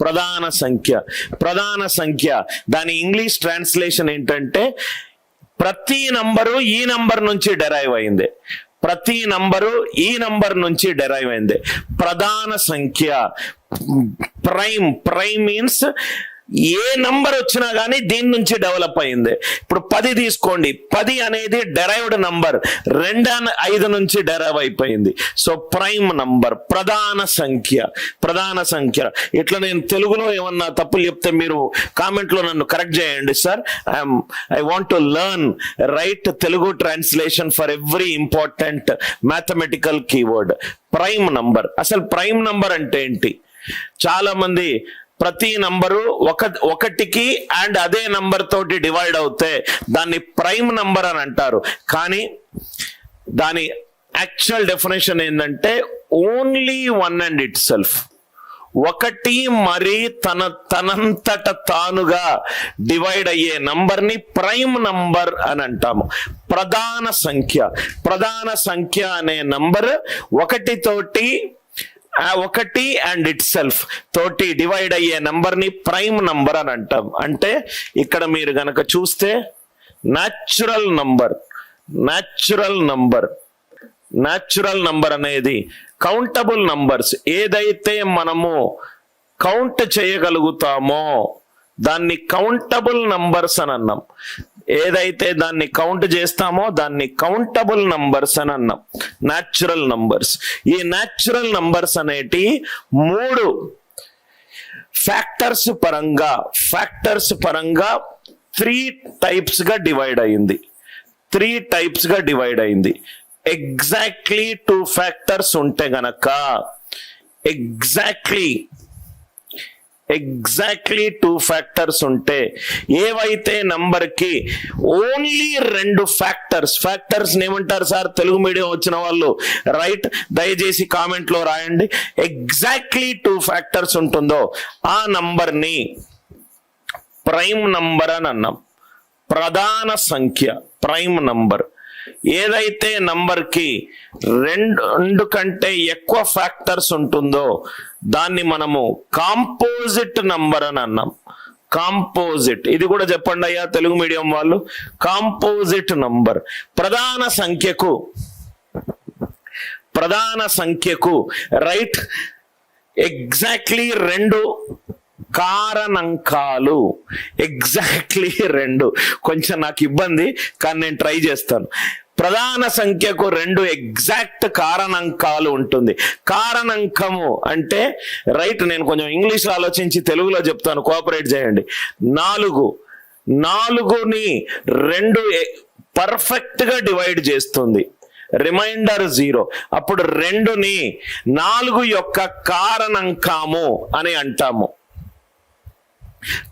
ప్రధాన సంఖ్య. ప్రధాన సంఖ్య దాని ఇంగ్లీష్ ట్రాన్స్లేషన్ ఏంటంటే ప్రతి నంబరు ఈ నంబర్ నుంచి డెరైవ్ అయింది. ప్రతి నంబరు ఈ నంబర్ నుంచి డెరైవ్ అయింది. ప్రధాన సంఖ్య ప్రైమ్. ప్రైమ్ మీన్స్ ఏ నంబర్ వచ్చినా కానీ దీని నుంచి డెవలప్ అయింది. ఇప్పుడు 10 తీసుకోండి. 10 అనేది డెరైవ్డ్ నంబర్ 2 నుంచి డెరైవ్ అయిపోయింది. సో ప్రైమ్ నంబర్, ప్రధాన సంఖ్య. ప్రధాన సంఖ్య. ఇట్లా నేను తెలుగులో ఏమన్నా తప్పులు చెప్తే మీరు కామెంట్ లో నన్ను కరెక్ట్ చేయండి sir. I want to learn right Telugu translation for every important mathematical keyword. Prime number. అసలు ప్రైమ్ నంబర్ అంటే ఏంటి? చాలా మంది ప్రతి నంబరు ఒకటికి అండ్ అదే నంబర్ తోటి డివైడ్ అవుతే దాన్ని ప్రైమ్ నంబర్ అని అంటారు. కానీ దాని యాక్చువల్ డెఫినేషన్ ఏంటంటే only one and it self. ఒకటి మరి తనంతట తానుగా డివైడ్ అయ్యే నంబర్ ని ప్రైమ్ నంబర్ అని అంటాము. ప్రధాన సంఖ్య. ప్రధాన సంఖ్య అనే నంబర్ ఒకటి అండ్ ఇట్ సెల్ఫ్ తోటి డివైడ్ అయ్యే నంబర్ ని ప్రైమ్ నంబర్ అని అంటాం. అంటే ఇక్కడ మీరు గనక చూస్తే న్యాచురల్ నంబర్ అనేది కౌంటబుల్ నంబర్స్. ఏదైతే మనము కౌంట్ చేయగలుగుతామో దాన్ని కౌంటబుల్ నంబర్స్ అని అన్నాం. ఏదైతే దాన్ని కౌంట్ చేస్తామో దాన్ని కౌంటబుల్ నంబర్స్ అని అన్నాం. Natural numbers. ఈ న్యాచురల్ నంబర్స్ అనేటి 3 ఫ్యాక్టర్స్ పరంగా 3 టైప్స్ గా డివైడ్ అయింది. ఎగ్జాక్ట్లీ 2 ఫ్యాక్టర్స్ ఉంటే గనక ఎగ్జాక్ట్లీ 2 ఫ్యాక్టర్స్ ఉంటే ఏవైతే నంబర్ కి ఓన్లీ 2 ఫ్యాక్టర్స్ ఏమంటారు సార్? తెలుగు మీడియం వచ్చిన వాళ్ళు రైట్ దయచేసి కామెంట్ లో రాయండి. ఎగ్జాక్ట్లీ 2 ఫ్యాక్టర్స్ ఉంటుందో ఆ నంబర్ ని ప్రైమ్ నంబర్ అని అన్నాం. ప్రధాన సంఖ్య ప్రైమ్ నంబర్. ఏదైతే నంబర్ కి 2 కంటే ఎక్కువ ఫ్యాక్టర్స్ ఉంటుందో దాన్ని మనము కాంపోజిట్ నంబర్ అని అన్నాం. కాంపోజిట్. ఇది కూడా చెప్పండి అయ్యా తెలుగు మీడియం వాళ్ళు. Composite number. ప్రధాన సంఖ్యకు రైట్ ఎగ్జాక్ట్లీ 2 కారణాంకాలు. ఎగ్జాక్ట్లీ 2. కొంచెం నాకు ఇబ్బంది కానీ నేను ట్రై చేస్తాను. ప్రధాన సంఖ్యకు 2 ఎగ్జాక్ట్ కారణాంకాలు ఉంటుంది. కారణాంకము అంటే రైట్ నేను కొంచెం ఇంగ్లీష్ ఆలోచించి తెలుగులో చెప్తాను, కోఆపరేట్ చేయండి. 4ని 2 పర్ఫెక్ట్ గా డివైడ్ చేస్తుంది. రిమైండర్ 0. అప్పుడు 2ని 4 యొక్క కారణాంకము అని అంటాము.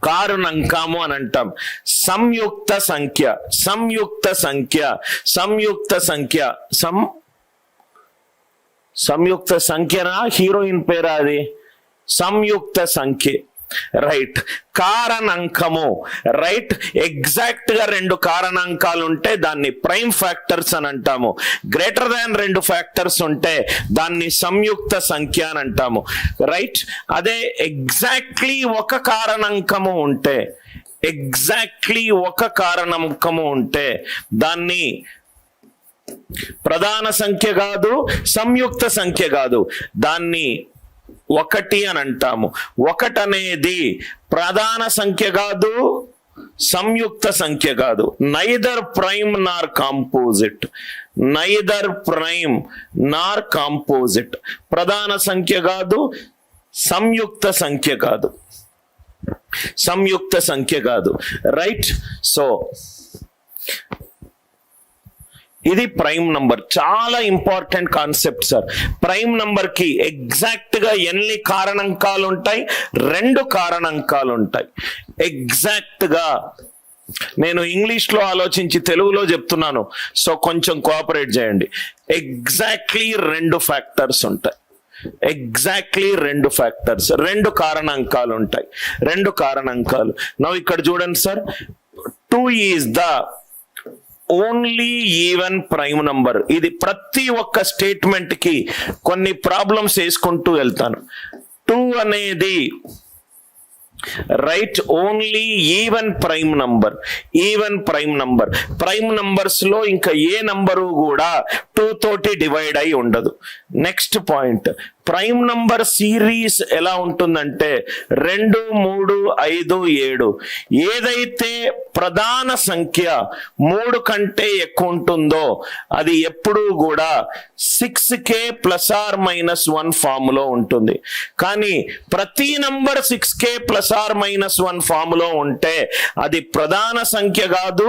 కారణాంకము అని అంటాం. సంయుక్త సంఖ్యనా హీరోయిన్ పేరా అది? సంయుక్త సంఖ్య రైట్. కారణాంకము రైట్ ఎగ్జాక్ట్ గా 2 కారణాంకాలు ఉంటే దాన్ని ప్రైమ్ ఫ్యాక్టర్స్ అని అంటాము. గ్రేటర్ దాన్ 2 ఫ్యాక్టర్స్ ఉంటే దాన్ని సంయుక్త సంఖ్య అని అంటాము. రైట్. అదే ఎగ్జాక్ట్లీ ఒక కారణాంకము ఉంటే దాన్ని ప్రధాన సంఖ్య కాదు, సంయుక్త సంఖ్య కాదు, దాన్ని 1 అని అంటాము. 1 అనేది ప్రధాన సంఖ్య కాదు, సంయుక్త సంఖ్య కాదు. నైదర్ ప్రైమ్ నార్ కాంపోజిట్. ప్రధాన సంఖ్య కాదు, సంయుక్త సంఖ్య కాదు. రైట్. సో ఇది ప్రైమ్ నంబర్. చాలా important concept sir. Prime number కి ఎగ్జాక్ట్ గా ఎన్ని కారణాంకాలు ఉంటాయి? 2 కారణాంకాలు ఉంటాయి. ఎగ్జాక్ట్ గా నేను ఇంగ్లీష్ లో ఆలోచించి తెలుగులో చెప్తున్నాను, సో కొంచెం కోఆపరేట్ చేయండి. ఎగ్జాక్ట్లీ 2 ఫ్యాక్టర్స్ ఉంటాయి. 2 కారణాంకాలు ఉంటాయి. 2 కారణాంకాలు. నవ్వు ఇక్కడ చూడండి sir. 2 is the only even prime number. ఇది ప్రతి ఒక్క స్టేట్మెంట్ కి కొన్ని ప్రాబ్లమ్స్ వేసుకుంటూ వెళ్తాను. 2 అనేది right only even prime number. Prime numbers లో ఇంకా ఏ నంబరు కూడా 2 తోటి డివైడ్ అయి ఉండదు. Next point, prime number series ఎలా ఉంటుందంటే 2, 3, 5, 7. ఏదైతే ప్రధాన సంఖ్య 3 కంటే ఎక్కువ ఉంటుందో అది ఎప్పుడూ కూడా 6k ±1 ఫామ్ లో ఉంటుంది. కానీ ప్రతి నంబర్ 6k ±1 ఫామ్ లో ఉంటే అది ప్రధాన సంఖ్య కాదు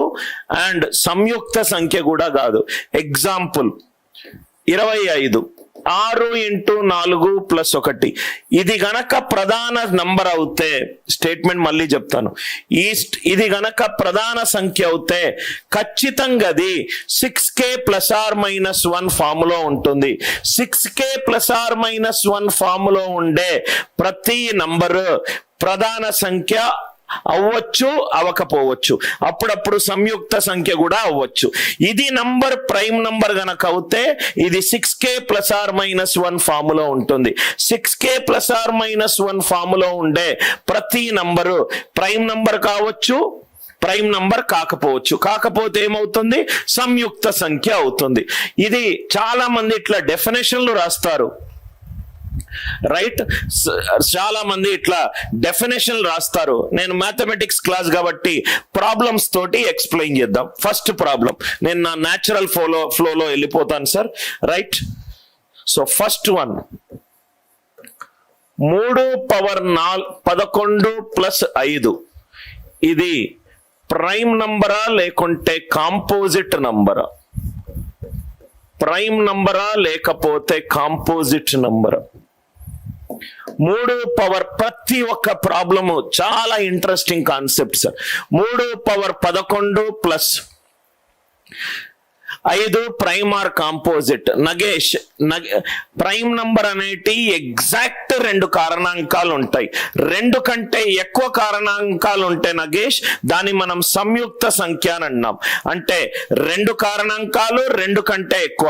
అండ్ సంయుక్త సంఖ్య కూడా కాదు. ఎగ్జాంపుల్ 25, 6 × 4 + 1. ఇది గనక ప్రధాన నంబర్ అవుతే, స్టేట్మెంట్ మళ్ళీ చెప్తాను, ఇది గనక ప్రధాన సంఖ్య అవుతే ఖచ్చితంగా అది 6k ±1 ఫామ్ లో ఉంటుంది. 6k ±1 ఫామ్ లో ఉండే ప్రతి నంబరు ప్రధాన సంఖ్య అవ్వచ్చు, అవ్వకపోవచ్చు, అప్పుడప్పుడు సంయుక్త సంఖ్య కూడా అవ్వచ్చు. ఇది నంబర్ ప్రైమ్ నంబర్ గనక అవుతే ఇది 6k ±1 ఫామ్ లో ఉంటుంది. 6k ±1 ఫామ్ లో ఉండే ప్రతి నంబరు ప్రైమ్ నంబర్ కావచ్చు, ప్రైమ్ నంబర్ కాకపోవచ్చు. కాకపోతే ఏమవుతుంది? సంయుక్త సంఖ్య అవుతుంది. ఇది చాలా మంది ఇట్లా డెఫినేషన్లు రాస్తారు. రైట్, చాలా మంది ఇట్లా డెఫినేషన్ రాస్తారు. నేను మ్యాథమెటిక్స్ క్లాస్ కాబట్టి ప్రాబ్లమ్స్ తోటి ఎక్స్ప్లెయిన్ చేద్దాం. ఫస్ట్ ప్రాబ్లం, నేను నా న్యాచురల్ ఫ్లోలో వెళ్ళిపోతాను sir. Right, so first one, 3^11 + 5. ఇది ప్రైమ్ నంబరా లేకుంటే కాంపోజిట్ నంబరా? ప్రైమ్ నంబరా లేకపోతే కాంపోజిట్ నంబరా? 3 పవర్, ప్రతి ఒక్క ప్రాబ్లము చాలా interesting concept sir. 3^11 + 5 prime or composite? Nagesh, prime number అనేటి ఎగ్జాక్ట్ 2 కారణాంకాలు ఉంటాయి. 2 కంటే ఎక్కువ కారణాంకాలు ఉంటే నగేష్ దాన్ని మనం సంయుక్త సంఖ్య అని అన్నాం. అంటే 2 కారణాంకాలు 2 కంటే ఎక్కువ,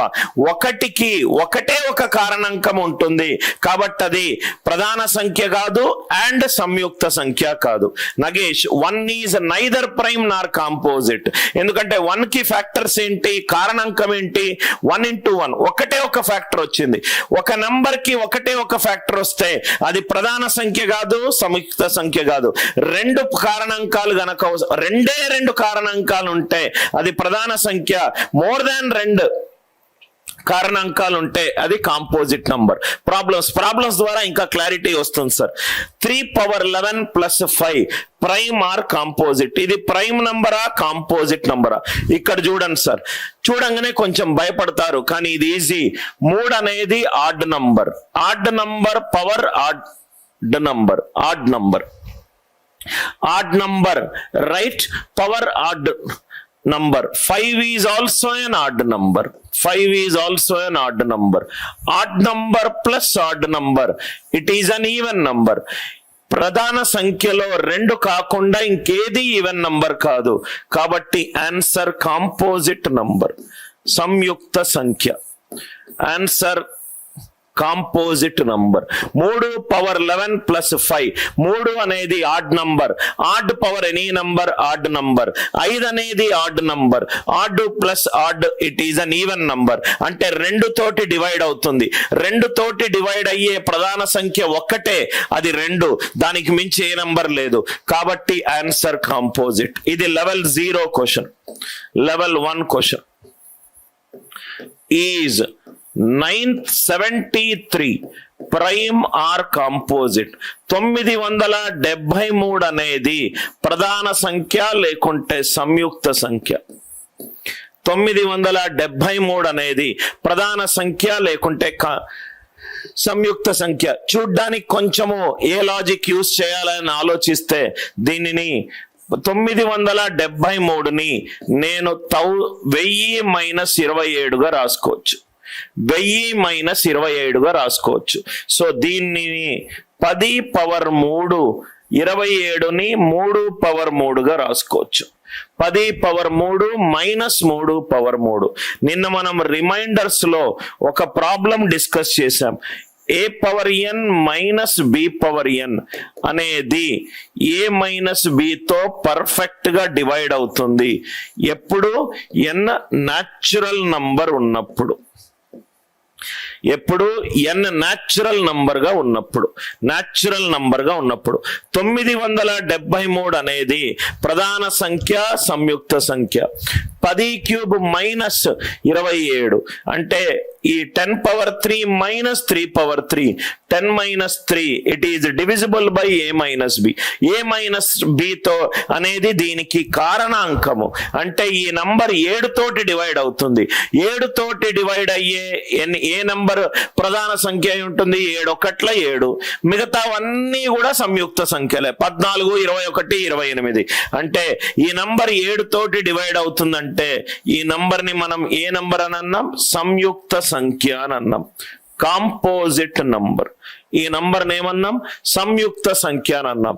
ఒకటికి ఒకటే ఒక కారణాంకం ఉంటుంది కాబట్టి అది ప్రధాన సంఖ్య కాదు అండ్ సంయుక్త సంఖ్య కాదు. Nagesh, 1 is neither prime Nar composite. ఎందుకంటే 1 కి ఫ్యాక్టర్స్ ఏంటి, కారణాంకం ఏంటి? 1 × 1, ఒకటే ఒక ఫ్యాక్టర్ వచ్చింది. ఒక నంబర్ కి ఒకటే ఒక ఫ్యాక్టర్ వస్తే అది ప్రధాన సంఖ్య కాదు, సంయుక్త సంఖ్య కాదు. 2 కారణాంకాలు గనక 2 కారణాంకాలు ఉంటే అది ప్రధాన సంఖ్య. మోర్ దాన్ 2 కారణాంకాలు ఉంటే అది కాంపోజిట్ నంబర్. ప్రాబ్లమ్స్ ద్వారా ఇంకా క్లారిటీ వస్తుంది సార్. 3^11 + 5 prime or composite? ఇది ప్రైమ్ నంబరా కాంపోజిట్ నంబరా? ఇక్కడ చూడండి సార్, చూడంగానే కొంచెం భయపడతారు కానీ ఇది ఈజీ. 3 అనేది odd number, power odd number, right, power add number. 5 is also an odd number. 5 is also an odd number. Odd number plus odd number. It is an even number. ప్రధాన సంఖ్యలో 2 కాకుండా ఇంకేది ఈవెన్ నంబర్ కాదు కాబట్టి answer composite number, సంయుక్త సంఖ్య. Answer composite number. 3^11 + 5. 3 అనేది odd number, odd power any number odd number. 5 అనేది odd number, odd plus odd it is an even number. అంటే 2 తోటి డివైడ్ అవుతుంది. 2 తోటి డివైడ్ అయ్యే ప్రధాన సంఖ్య ఒక్కటే, అది 2. దానికి మించి ఏ నంబర్ లేదు కాబట్టి ఆన్సర్ కాంపోజిట్. ఇది level 0 question. Level 1 question is 973 prime or composite. 973 అనేది ప్రధాన సంఖ్య లేకుంటే సంయుక్త సంఖ్య? 973 అనేది ప్రధాన సంఖ్య లేకుంటే సంయుక్త సంఖ్య? చూడ్డానికి కొంచెము ఏ లాజిక్ యూజ్ చేయాలని ఆలోచిస్తే దీనిని 973ని నేను 1000 - 27గా రాసుకోవచ్చు. 1000 - 27గా రాసుకోవచ్చు. సో దీన్ని 10^3 27ని 3^3గా రాసుకోవచ్చు. 10^3 - 3^3. నిన్న మనం రిమైండర్స్ లో ఒక ప్రాబ్లం డిస్కస్ చేశాం. ఏ పవర్ ఎన్ మైనస్ బి పవర్ ఎన్ అనేది ఏ మైనస్ బితో పర్ఫెక్ట్ గా డివైడ్ అవుతుంది ఎప్పుడు ఎన్ న్యాచురల్ నంబర్ ఉన్నప్పుడు. ఎప్పుడు ఎన్ న్యాచురల్ నంబర్ గా ఉన్నప్పుడు. 973 అనేది ప్రధాన సంఖ్య, సంయుక్త సంఖ్య. 10 క్యూబ్ మైనస్ 27 అంటే ఈ 10 power 3 minus 3 power 3 10 minus 3 it is divisible by a minus b. A minus బితో అనేది దీనికి కారణాంకము. అంటే ఈ నంబర్ 7 తోటి డివైడ్ అవుతుంది. 7 తోటి డివైడ్ అయ్యే ఏ నంబర్ ప్రధాన సంఖ్య ఉంటుంది? 7 ఒకట్ల 7. మిగతావన్నీ కూడా సంయుక్త సంఖ్యలే. 14, 21, 28. అంటే ఈ నంబర్ 7 తోటి డివైడ్ అవుతుందంటే ఈ నంబర్ ని మనం ఏ నంబర్ అని అన్నాం? సంయుక్త సంఖ్య అని అన్నాం. Composite number. ఈ నంబర్ ఏమన్నాం? సంయుక్త సంఖ్య అని అన్నాం.